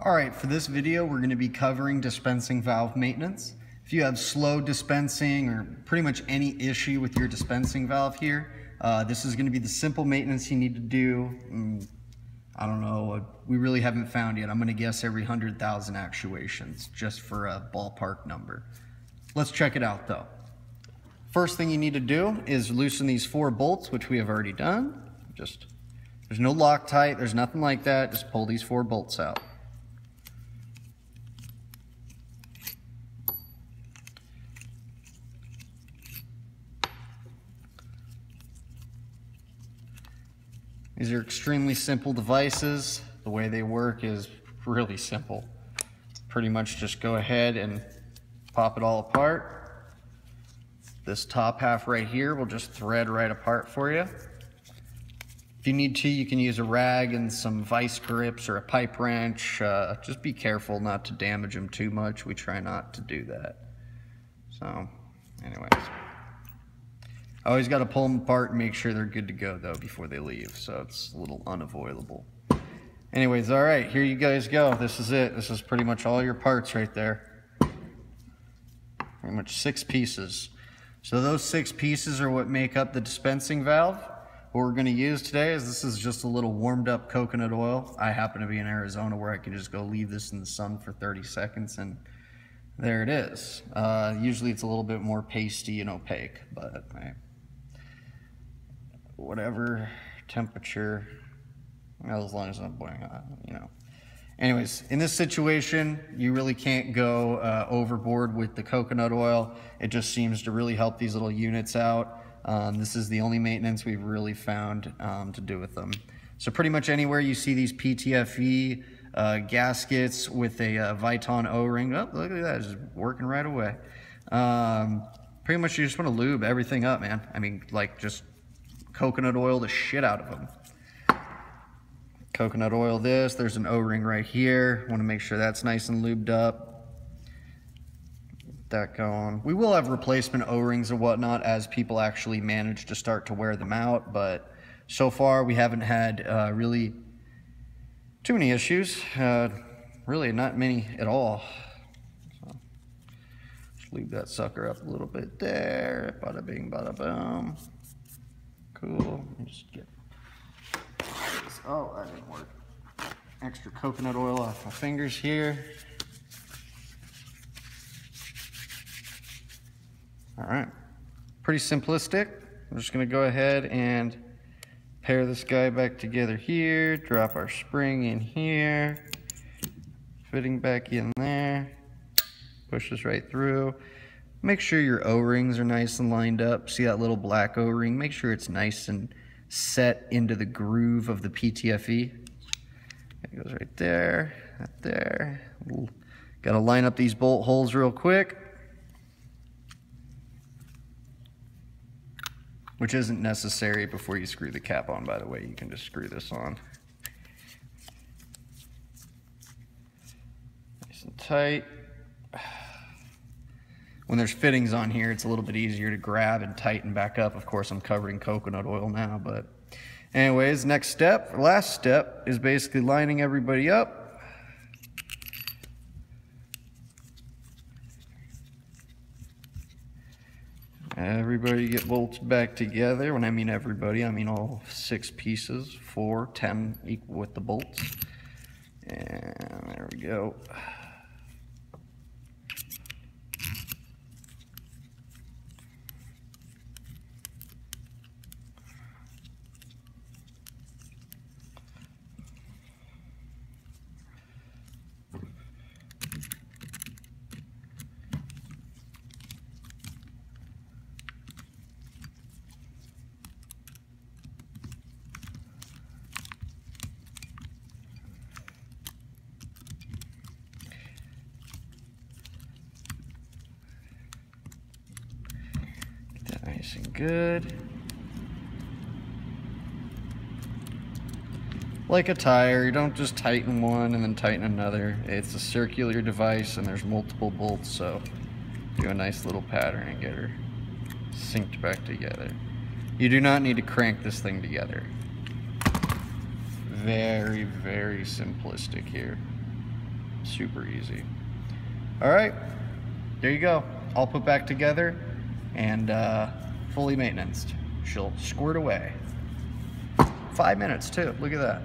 Alright, for this video we're going to be covering dispensing valve maintenance. If you have slow dispensing or pretty much any issue with your dispensing valve here, this is going to be the simple maintenance you need to do. I don't know, we really haven't found yet. I'm going to guess every 100,000 actuations, just for a ballpark number. Let's check it out though. First thing you need to do is loosen these 4 bolts, which we have already done. There's no Loctite, there's nothing like that. Just pull these 4 bolts out. These are extremely simple devices. The way they work is really simple. Pretty much just go ahead and pop it all apart. This top half right here will just thread right apart for you. If you need to, you can use a rag and some vice grips or a pipe wrench. Just be careful not to damage them too much. We try not to do that. So, anyways. I always got to pull them apart and make sure they're good to go though before they leave, so it's a little unavoidable. Anyways, all right, here you guys go. This is it. This is pretty much all your parts right there. Pretty much 6 pieces. So those 6 pieces are what make up the dispensing valve. What we're going to use today is this is just a little warmed up coconut oil. I happen to be in Arizona where I can just go leave this in the sun for 30 seconds and there it is. Usually it's a little bit more pasty and opaque, but whatever temperature, well, as long as I'm boiling hot, you know. Anyways, in this situation, you really can't go overboard with the coconut oil. It just seems to really help these little units out. This is the only maintenance we've really found to do with them. So pretty much anywhere you see these PTFE gaskets with a Viton O-ring, oh, look at that, it's just working right away. Pretty much you just want to lube everything up, man. I mean, like, just coconut oil the shit out of them. Coconut oil this, there's an O-ring right here. Want to make sure that's nice and lubed up. Get that going. We will have replacement O-rings and whatnot as people actually manage to start to wear them out, but so far we haven't had really too many issues. Really not many at all. So, just lube that sucker up a little bit there. Bada bing, bada boom. Cool. Just get this. Oh, that didn't work. Extra coconut oil off my fingers here. All right. Pretty simplistic. I'm just going to go ahead and pair this guy back together here. Drop our spring in here. Fitting back in there. Push this right through. Make sure your O-rings are nice and lined up. See that little black O-ring? Make sure it's nice and set into the groove of the PTFE. It goes right there, right there. Got to line up these bolt holes real quick. Which isn't necessary before you screw the cap on, by the way. You can just screw this on. Nice and tight. When there's fittings on here, it's a little bit easier to grab and tighten back up. Of course, I'm covering coconut oil now, but anyways, next step, last step, is basically lining everybody up. Everybody get bolts back together. When I mean everybody, I mean all 6 pieces, 4, 10 equal with the bolts. And there we go. Nice and good. Like a tire, you don't just tighten one and then tighten another. It's a circular device and there's multiple bolts, so do a nice little pattern and get her synced back together. You do not need to crank this thing together. Very, very simplistic here. Super easy. All right, there you go. All put back together and fully maintenanced. She'll squirt away. 5 minutes too, look at that.